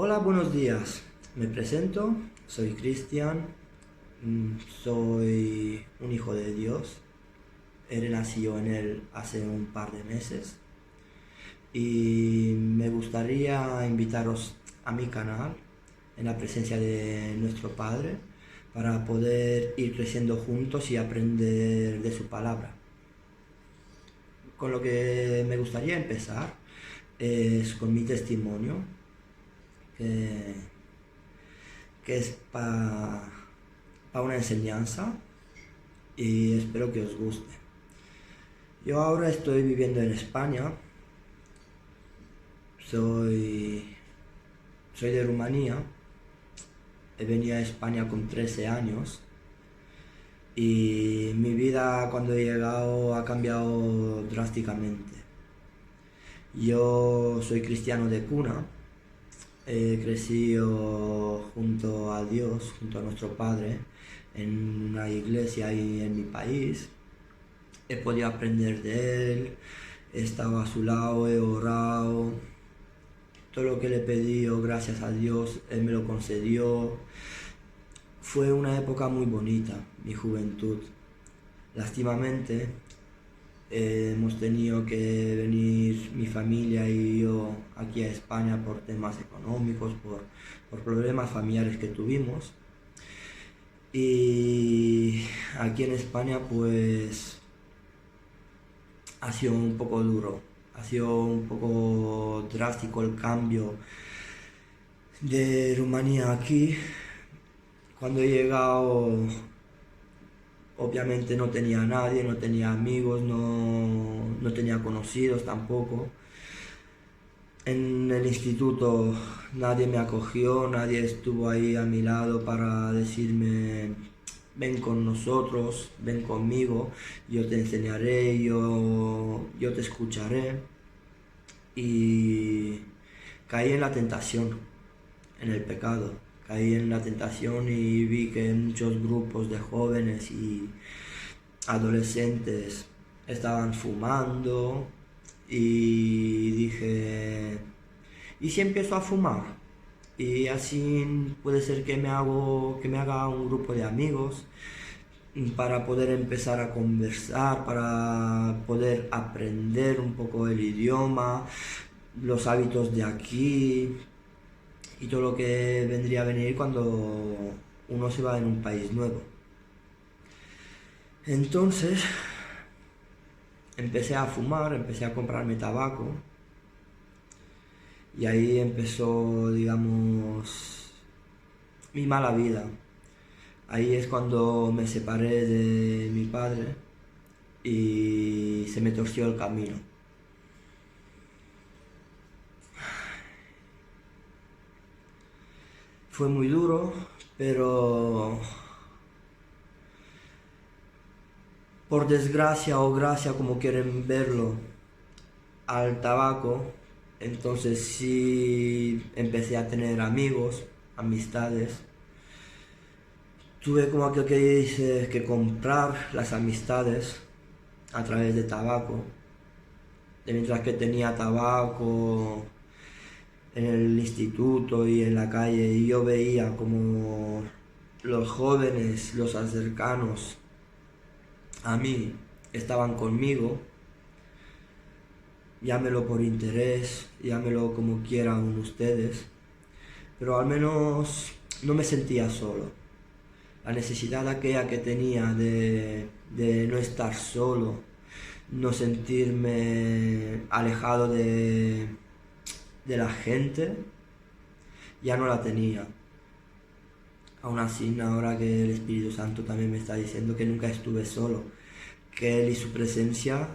Hola, buenos días. Me presento, soy Cristian, soy un hijo de Dios. He nacido en él hace un par de meses y me gustaría invitaros a mi canal en la presencia de nuestro Padre para poder ir creciendo juntos y aprender de su palabra. Con lo que me gustaría empezar es con mi testimonio, que, que es para una enseñanza y espero que os guste. Yo ahora estoy viviendo en España, soy de Rumanía, he venido a España con 13 años y mi vida cuando he llegado ha cambiado drásticamente. Yo soy cristiano de cuna, he crecido junto a Dios, junto a nuestro Padre, en una iglesia ahí en mi país. He podido aprender de él, he estado a su lado, he orado. Todo lo que le he pedido, gracias a Dios, él me lo concedió. Fue una época muy bonita, mi juventud. Lastimamente, hemos tenido que venir mi familia y yo aquí a España por temas económicos, por problemas familiares que tuvimos. Y aquí en España pues ha sido un poco duro, ha sido un poco drástico el cambio de Rumanía aquí. Cuando he llegado, obviamente no tenía a nadie, no tenía amigos, no tenía conocidos tampoco. En el instituto nadie me acogió, nadie estuvo ahí a mi lado para decirme ven con nosotros, ven conmigo, yo te enseñaré, yo te escucharé. Y caí en la tentación, en el pecado. Caí en la tentación y vi que muchos grupos de jóvenes y adolescentes estaban fumando y dije, ¿y si empiezo a fumar? Y así puede ser que que me haga un grupo de amigos para poder empezar a conversar, para poder aprender un poco el idioma, los hábitos de aquí y todo lo que vendría a venir cuando uno se va en un país nuevo. Entonces empecé a fumar, empecé a comprarme tabaco y ahí empezó, digamos, mi mala vida. Ahí es cuando me separé de mi padre y se me torció el camino. Fue muy duro, pero por desgracia o gracia, como quieren verlo, al tabaco, entonces sí empecé a tener amigos, amistades. Tuve como aquel que dice que comprar las amistades a través de tabaco. De mientras que tenía tabaco en el instituto y en la calle y yo veía como los jóvenes, los cercanos a mí estaban conmigo, llámelo por interés, llámelo como quieran ustedes, pero al menos no me sentía solo. La necesidad aquella que tenía de no estar solo, no sentirme alejado de la gente, ya no la tenía. Aún así, ahora que el Espíritu Santo también me está diciendo que nunca estuve solo, que Él y su presencia,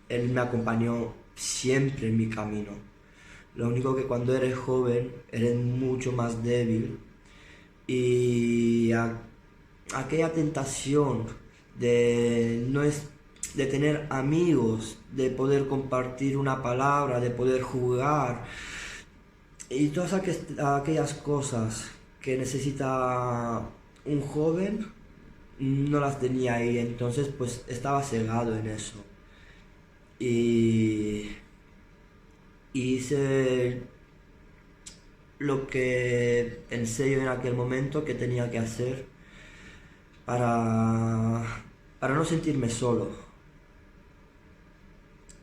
Él me acompañó siempre en mi camino. Lo único que cuando eres joven, eres mucho más débil y aquella tentación de no es de tener amigos, de poder compartir una palabra, de poder jugar y todas aquellas cosas que necesita un joven, no las tenía ahí, entonces pues estaba cegado en eso. Y hice lo que pensé yo en aquel momento que tenía que hacer para no sentirme solo.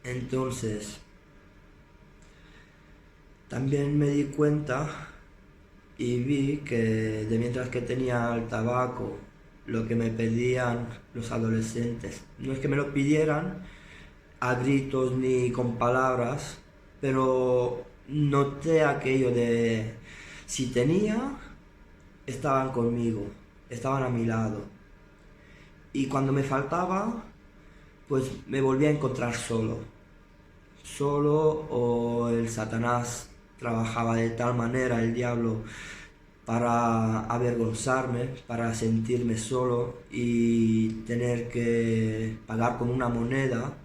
Entonces, también me di cuenta y vi que de mientras que tenía el tabaco, lo que me pedían los adolescentes, no es que me lo pidieran a gritos ni con palabras, pero noté aquello de si tenía, estaban conmigo, estaban a mi lado. Y cuando me faltaba, pues me volví a encontrar solo. Solo, o el Satanás trabajaba de tal manera, el diablo, para avergonzarme, para sentirme solo y tener que pagar con una moneda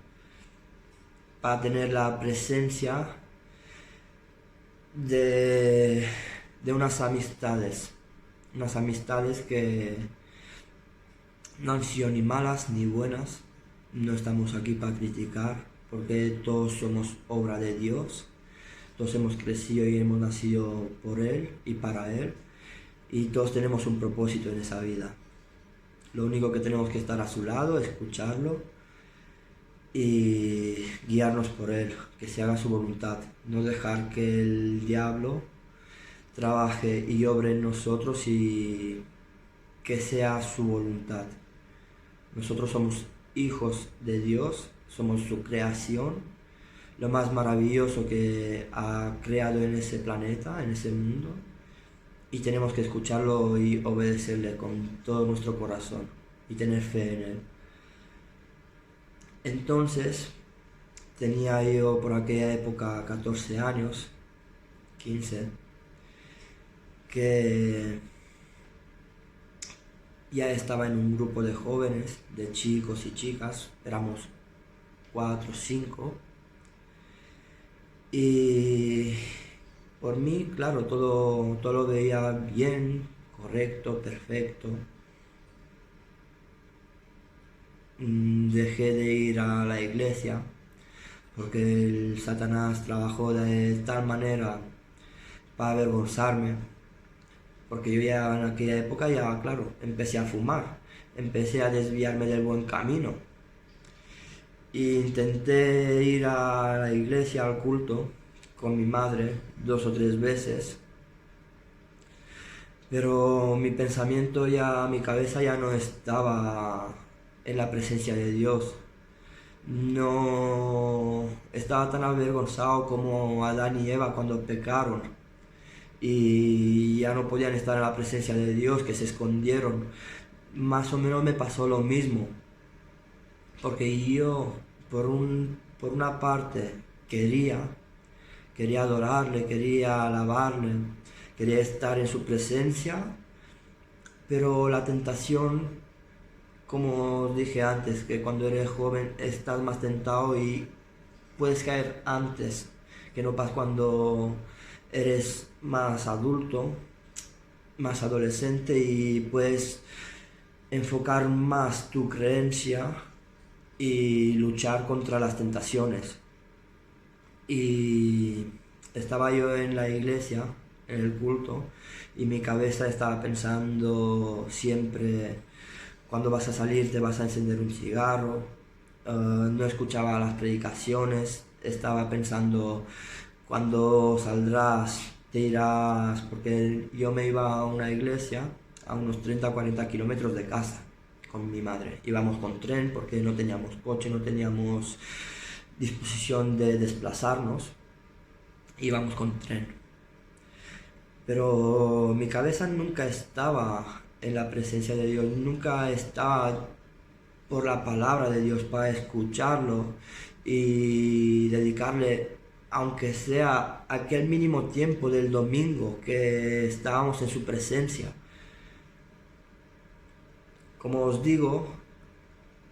para tener la presencia de, de unas amistades que no han sido ni malas ni buenas. No estamos aquí para criticar, porque todos somos obra de Dios, todos hemos crecido y hemos nacido por Él y para Él, y todos tenemos un propósito en esa vida. Lo único que tenemos que estar a su lado, escucharlo y guiarnos por Él, que se haga su voluntad, no dejar que el diablo trabaje y obre en nosotros y que sea su voluntad. Nosotros somos hijos de Dios, somos su creación, lo más maravilloso que ha creado en ese planeta, en ese mundo, y tenemos que escucharlo y obedecerle con todo nuestro corazón y tener fe en Él. Entonces, tenía yo por aquella época 14 años, 15, que ya estaba en un grupo de jóvenes, de chicos y chicas, éramos 4 o 5, y por mí, claro, todo lo veía bien, correcto, perfecto. Dejé de ir a la iglesia porque el Satanás trabajó de tal manera para avergonzarme, porque yo ya en aquella época ya, claro, empecé a fumar, empecé a desviarme del buen camino. E intenté ir a la iglesia, al culto, con mi madre 2 o 3 veces, pero mi pensamiento ya, mi cabeza ya no estaba en la presencia de Dios. No estaba tan avergonzado como Adán y Eva cuando pecaron y ya no podían estar en la presencia de Dios, que se escondieron. Más o menos me pasó lo mismo, porque yo por una parte quería adorarle, quería alabarle, quería estar en su presencia, pero la tentación, como os dije antes, que cuando eres joven estás más tentado y puedes caer antes que no pasa cuando eres más adulto, más adolescente, y puedes enfocar más tu creencia y luchar contra las tentaciones. Y estaba yo en la iglesia, en el culto, y mi cabeza estaba pensando siempre: ¿cuándo vas a salir? ¿Te vas a encender un cigarro? No escuchaba las predicaciones, estaba pensando: ¿cuándo saldrás? Te irás, porque yo me iba a una iglesia a unos 30 o 40 kilómetros de casa con mi madre. Íbamos con tren porque no teníamos coche, no teníamos disposición de desplazarnos, íbamos con tren. Pero mi cabeza nunca estaba en la presencia de Dios, nunca estaba por la palabra de Dios para escucharlo y dedicarle, aunque sea aquel mínimo tiempo del domingo que estábamos en su presencia. Como os digo,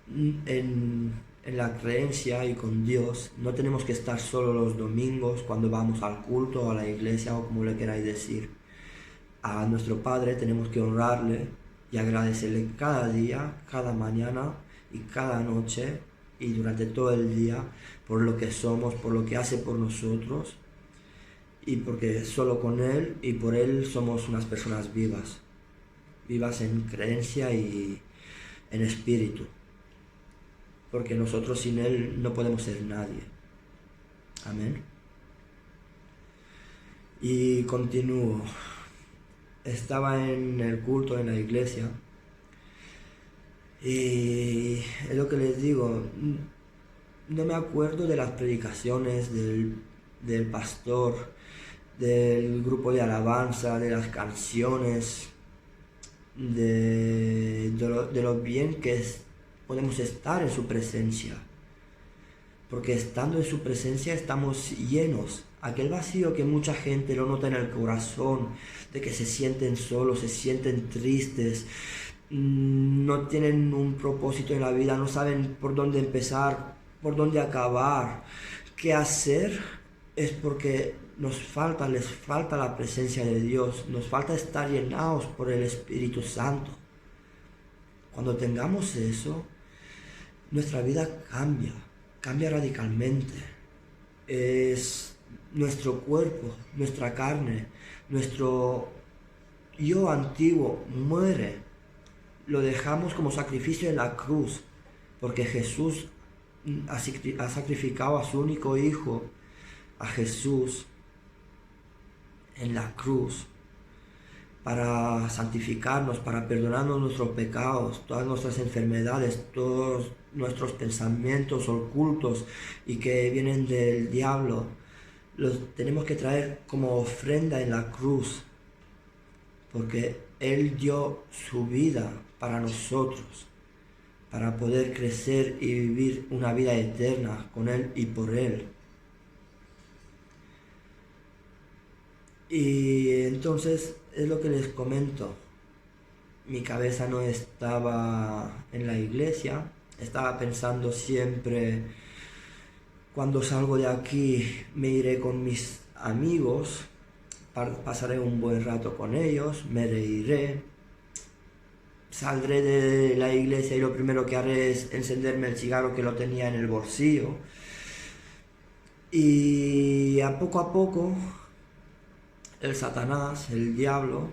en la creencia y con Dios no tenemos que estar solo los domingos cuando vamos al culto o a la iglesia, o como le queráis decir. A nuestro Padre tenemos que honrarle y agradecerle cada día, cada mañana y cada noche y durante todo el día por lo que somos, por lo que hace por nosotros. y porque solo con Él y por Él somos unas personas vivas, vivas en creencia y en espíritu, porque nosotros sin Él no podemos ser nadie. Amén. Y continúo. Estaba en el culto en la iglesia y es lo que les digo, no me acuerdo de las predicaciones del pastor, del grupo de alabanza, de las canciones, de lo bien que podemos estar en su presencia. Porque estando en su presencia estamos llenos. Aquel vacío que mucha gente lo nota en el corazón, de que se sienten solos, se sienten tristes, no tienen un propósito en la vida, no saben por dónde empezar, por dónde acabar, qué hacer, es porque les falta la presencia de Dios, nos falta estar llenados por el Espíritu Santo. Cuando tengamos eso, nuestra vida cambia radicalmente. Es nuestro cuerpo, nuestra carne, nuestro yo antiguo muere. Lo dejamos como sacrificio en la cruz, porque Jesús ha sacrificado a su único hijo, a Jesús, en la cruz, para santificarnos, para perdonarnos nuestros pecados, todas nuestras enfermedades, todos nuestros pensamientos ocultos y que vienen del diablo, los tenemos que traer como ofrenda en la cruz, porque Él dio su vida para nosotros, para poder crecer y vivir una vida eterna con Él y por Él. Y entonces es lo que les comento. Mi cabeza no estaba en la iglesia, estaba pensando siempre, cuando salgo de aquí me iré con mis amigos, pasaré un buen rato con ellos, me reiré, saldré de la iglesia y lo primero que haré es encenderme el cigarro que lo tenía en el bolsillo. Y a poco, el Satanás, el diablo,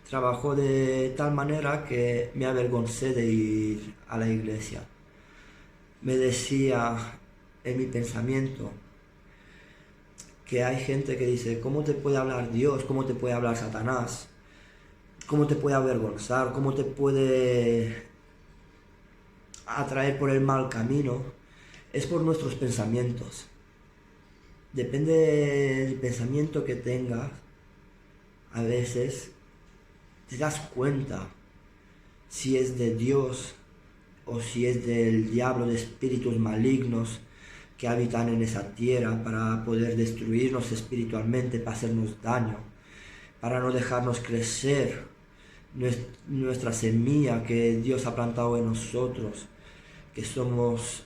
trabajó de tal manera que me avergoncé de ir a la iglesia. Me decía en mi pensamiento que hay gente que dice, ¿cómo te puede hablar Dios? ¿Cómo te puede hablar Satanás? ¿Cómo te puede avergonzar? ¿Cómo te puede atraer por el mal camino? Es por nuestros pensamientos. Depende del pensamiento que tengas. A veces te das cuenta si es de Dios o si es del diablo, de espíritus malignos que habitan en esa tierra para poder destruirnos espiritualmente, para hacernos daño, para no dejarnos crecer nuestra semilla que Dios ha plantado en nosotros, que somos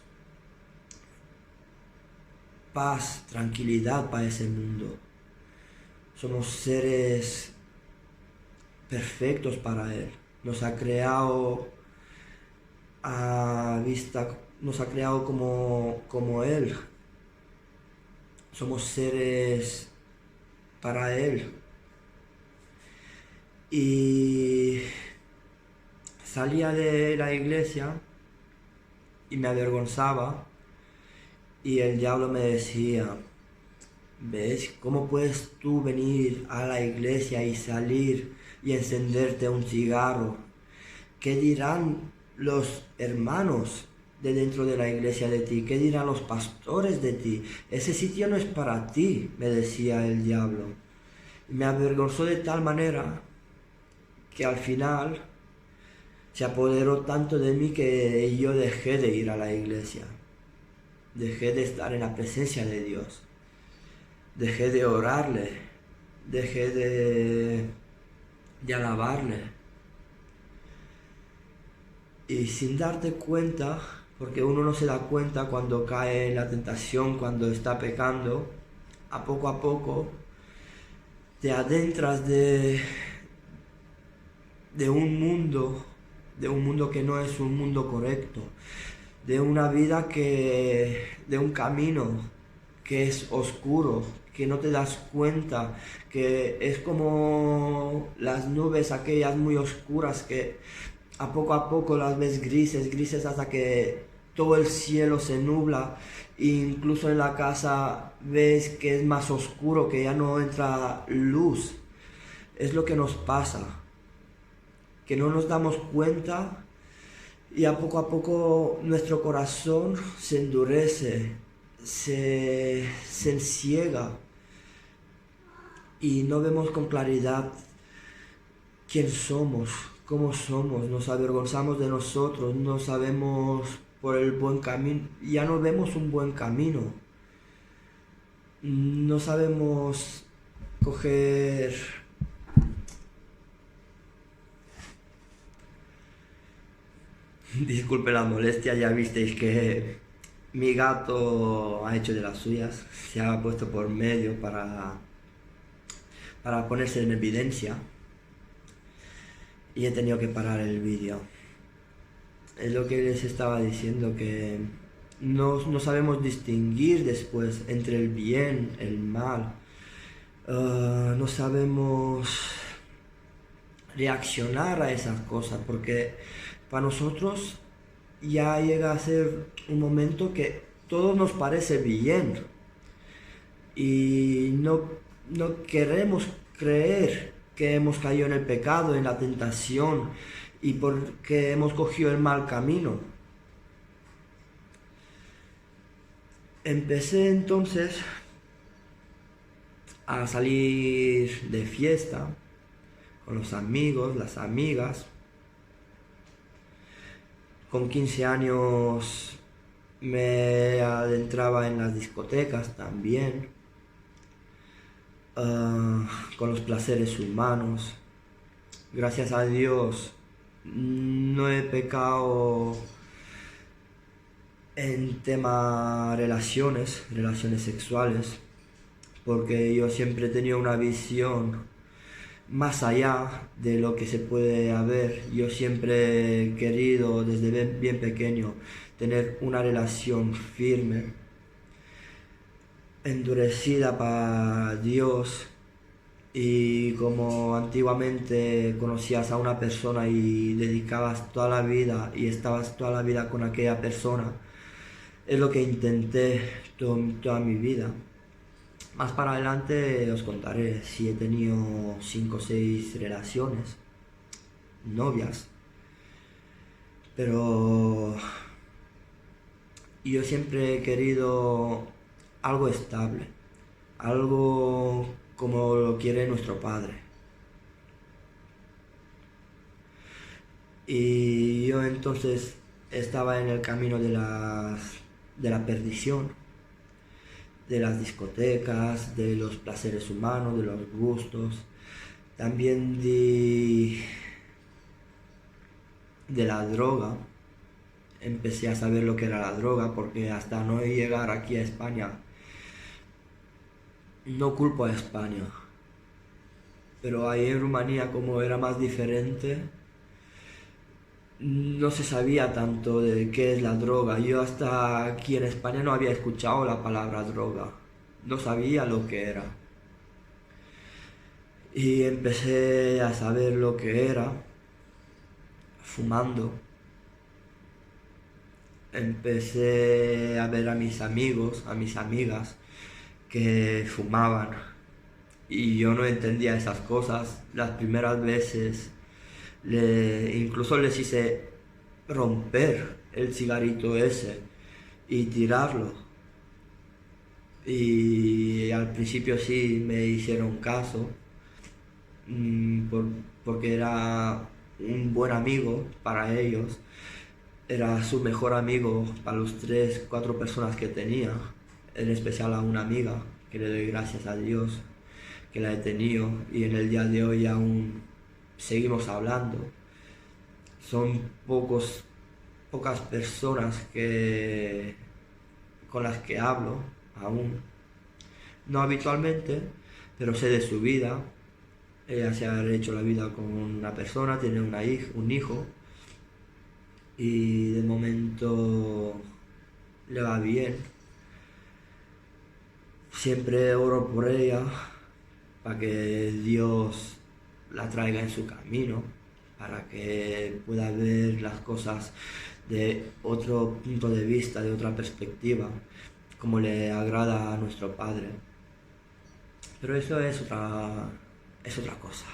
paz, tranquilidad para ese mundo. Somos seres perfectos para Él. Nos ha creado nos ha creado como Él. Somos seres para Él. Y salía de la iglesia y me avergonzaba y el diablo me decía, ¿ves? ¿Cómo puedes tú venir a la iglesia y salir y encenderte un cigarro? ¿Qué dirán los hermanos de dentro de la iglesia de ti? ¿Qué dirán los pastores de ti? Ese sitio no es para ti, me decía el diablo. Me avergonzó de tal manera que al final se apoderó tanto de mí que yo dejé de ir a la iglesia. Dejé de estar en la presencia de Dios. Dejé de orarle, dejé de alabarle. Y sin darte cuenta, porque uno no se da cuenta cuando cae en la tentación, cuando está pecando, a poco te adentras de un mundo que no es un mundo correcto, de una vida de un camino que es oscuro, que no te das cuenta, que es como las nubes aquellas muy oscuras que a poco las ves grises, grises hasta que todo el cielo se nubla, e incluso en la casa ves que es más oscuro, que ya no entra luz. Es lo que nos pasa, que no nos damos cuenta y a poco nuestro corazón se endurece, se enciega y no vemos con claridad quién somos, cómo somos, nos avergonzamos de nosotros, no sabemos por el buen camino, ya no vemos un buen camino, no sabemos coger. Disculpe la molestia, ya visteis que mi gato ha hecho de las suyas, se ha puesto por medio para ponerse en evidencia y he tenido que parar el vídeo. Es lo que les estaba diciendo, que no sabemos distinguir después entre el bien, el mal. No sabemos reaccionar a esas cosas porque para nosotros ya llega a ser un momento que todo nos parece bien y no queremos creer que hemos caído en el pecado, en la tentación y porque hemos cogido el mal camino. Empecé entonces a salir de fiesta con los amigos, las amigas. Con 15 años me adentraba en las discotecas también, con los placeres humanos. Gracias a Dios no he pecado en tema relaciones sexuales, porque yo siempre he tenido una visión más allá de lo que se puede haber. Yo siempre he querido desde bien pequeño tener una relación firme, endurecida para Dios, y como antiguamente conocías a una persona y dedicabas toda la vida y estabas toda la vida con aquella persona, es lo que intenté toda mi vida. Más para adelante os contaré si he tenido 5 o 6 relaciones, novias, pero yo siempre he querido algo estable, algo como lo quiere nuestro Padre. Y yo entonces estaba en el camino de la perdición, de las discotecas, de los placeres humanos, de los gustos. También de la droga. Empecé a saber lo que era la droga porque hasta no llegar aquí a España, no culpo a España, pero ahí en Rumanía, como era más diferente, no se sabía tanto de qué es la droga. Yo hasta aquí en España no había escuchado la palabra droga, no sabía lo que era. Y empecé a saber lo que era fumando. Empecé a ver a mis amigos, a mis amigas que fumaban y yo no entendía esas cosas. Las primeras veces incluso les hice romper el cigarrito ese y tirarlo, y al principio sí me hicieron caso, porque era un buen amigo para ellos, era su mejor amigo para los 3, 4 personas que tenía, en especial a una amiga que le doy gracias a Dios que la he tenido y en el día de hoy aún seguimos hablando. Son pocas personas con las que hablo aún, no habitualmente, pero sé de su vida. Ella se ha hecho la vida con una persona, tiene un hijo y de momento le va bien. siempre oro por ella para que Dios la traiga en su camino, para que pueda ver las cosas de otro punto de vista, de otra perspectiva, como le agrada a nuestro Padre. Pero eso es otra cosa.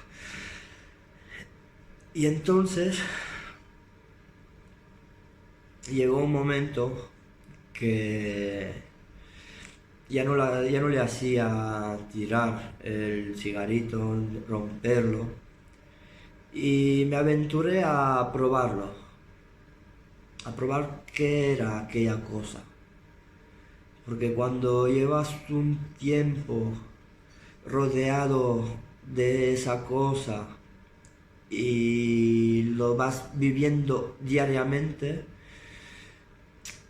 Y entonces llegó un momento que ya no le hacía tirar el cigarrito, romperlo, y me aventuré a probarlo, a probar qué era aquella cosa. Porque cuando llevas un tiempo rodeado de esa cosa y lo vas viviendo diariamente,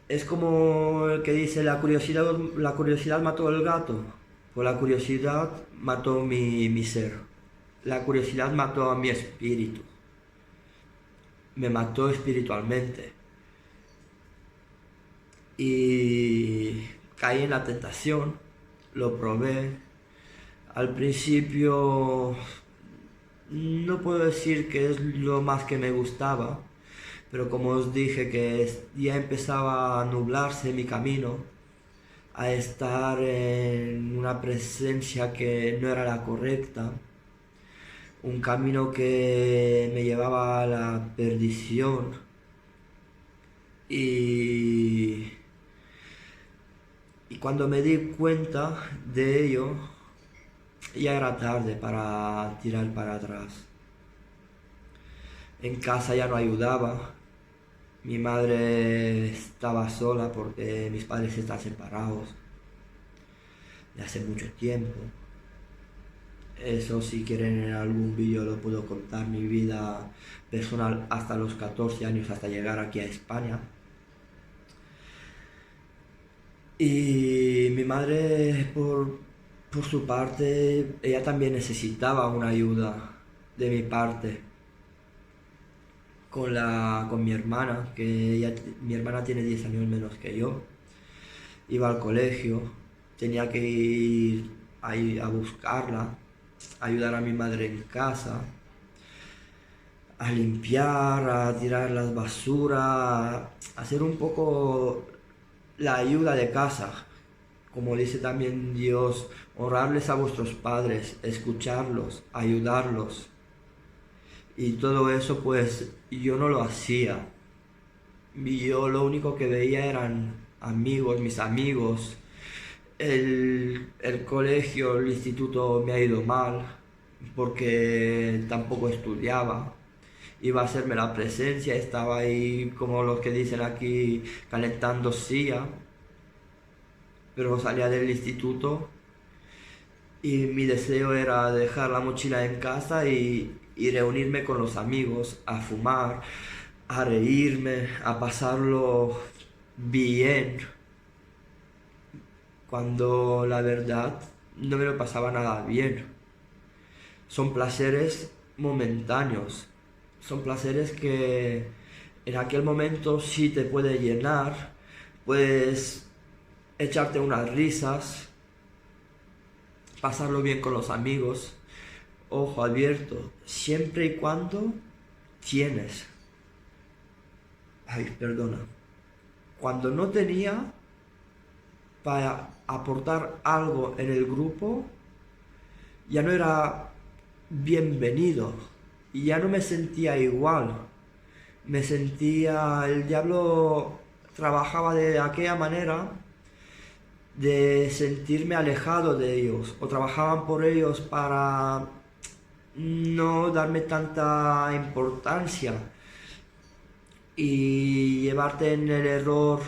es como el que dice la curiosidad mató al gato, pues la curiosidad mató mi ser, la curiosidad mató a mi espíritu, me mató espiritualmente y caí en la tentación, lo probé. Al principio no puedo decir que es lo más que me gustaba, pero como os dije que ya empezaba a nublarse mi camino, a estar en una presencia que no era la correcta, un camino que me llevaba a la perdición y cuando me di cuenta de ello, ya era tarde para tirar para atrás. En casa ya no ayudaba. Mi madre estaba sola porque mis padres están separados de hace mucho tiempo. Eso, si quieren, en algún vídeo lo puedo contar, mi vida personal hasta los 14 años, hasta llegar aquí a España. Y mi madre, por su parte, ella también necesitaba una ayuda de mi parte con mi hermana, mi hermana tiene 10 años menos que yo. Iba al colegio, tenía que ir a buscarla, ayudar a mi madre en casa, a limpiar, a tirar las basuras, a hacer un poco la ayuda de casa. Como dice también Dios, honrarles a vuestros padres, escucharlos, ayudarlos. Y todo eso pues yo no lo hacía. Yo lo único que veía eran amigos, mis amigos. El colegio, el instituto me ha ido mal porque tampoco estudiaba. Iba a hacerme la presencia, estaba ahí como los que dicen aquí calentando silla. Pero salía del instituto y mi deseo era dejar la mochila en casa y reunirme con los amigos, a fumar, a reírme, a pasarlo bien, cuando la verdad no me lo pasaba nada bien. Son placeres momentáneos, son placeres que en aquel momento sí te puede llenar, puedes echarte unas risas, pasarlo bien con los amigos, ojo abierto, siempre y cuando tienes. Cuando no tenía para aportar algo en el grupo, ya no era bienvenido y ya no me sentía igual. El diablo trabajaba de aquella manera de sentirme alejado de ellos, o trabajaban por ellos para no darme tanta importancia y llevarte en el error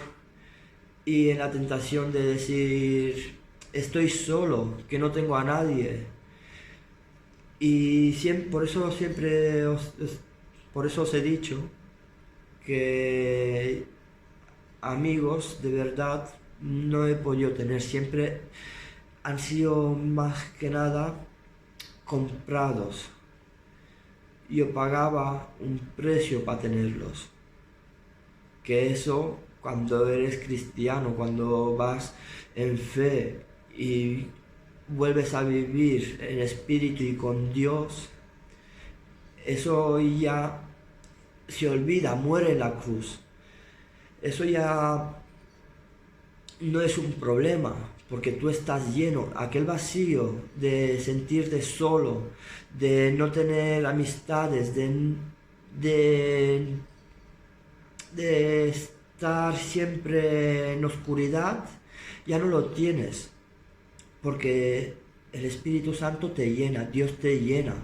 y en la tentación de decir estoy solo, que no tengo a nadie. Y por eso os he dicho que amigos de verdad no he podido tener, siempre han sido más que nada comprados. Yo pagaba un precio para tenerlos, que eso, cuando eres cristiano, cuando vas en fe y vuelves a vivir en espíritu y con Dios, eso ya se olvida, muere en la cruz. Eso ya no es un problema, porque tú estás lleno. Aquel vacío de sentirte solo, de no tener amistades, de estar siempre en oscuridad, ya no lo tienes, porque el Espíritu Santo te llena, Dios te llena.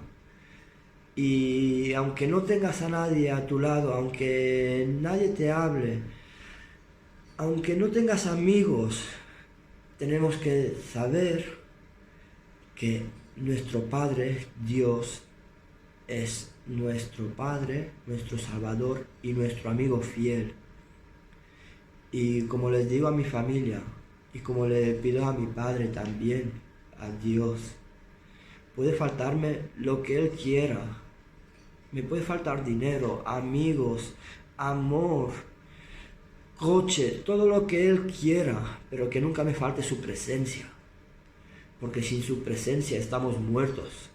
Y aunque no tengas a nadie a tu lado, aunque nadie te hable, aunque no tengas amigos, tenemos que saber que nuestro Padre, Dios, es nuestro Padre, nuestro Salvador y nuestro amigo fiel. Y como les digo a mi familia, y como le pido a mi Padre también, a Dios, puede faltarme lo que Él quiera. Me puede faltar dinero, amigos, amor, coche, todo lo que Él quiera, pero que nunca me falte su presencia. Porque sin su presencia estamos muertos.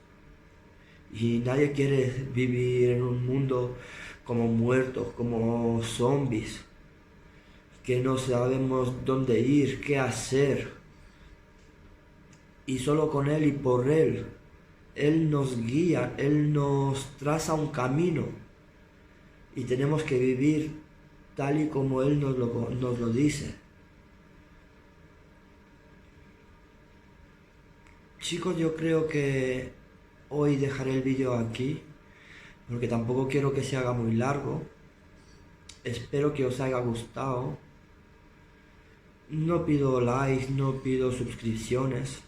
Y nadie quiere vivir en un mundo como muertos, como zombies, que no sabemos dónde ir, qué hacer. Y solo con Él y por Él, Él nos guía, Él nos traza un camino. Y tenemos que vivir tal y como Él nos lo dice. Chicos, yo creo que hoy dejaré el vídeo aquí, porque tampoco quiero que se haga muy largo. Espero que os haya gustado. No pido likes, no pido suscripciones.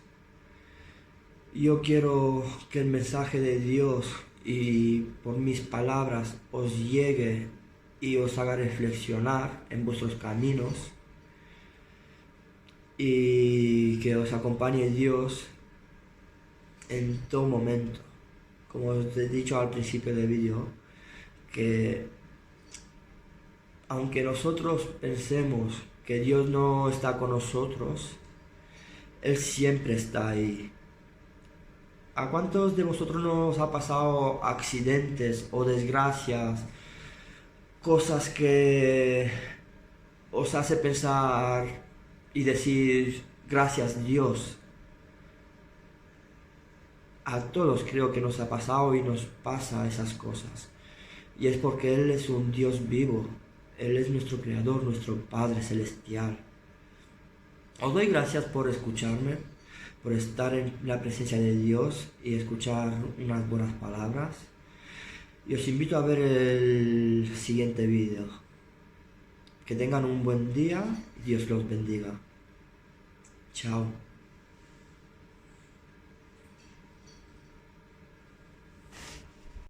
Yo quiero que el mensaje de Dios y por mis palabras os llegue y os haga reflexionar en vuestros caminos, y que os acompañe Dios en todo momento. Como os he dicho al principio del vídeo, que aunque nosotros pensemos que Dios no está con nosotros, Él siempre está ahí. ¿A cuántos de vosotros nos ha pasado accidentes o desgracias, cosas que os hace pensar y decir gracias Dios? A todos creo que nos ha pasado y nos pasa esas cosas. Y es porque Él es un Dios vivo. Él es nuestro Creador, nuestro Padre Celestial. Os doy gracias por escucharme, por estar en la presencia de Dios y escuchar unas buenas palabras. Y os invito a ver el siguiente vídeo. Que tengan un buen día y Dios los bendiga. Chao.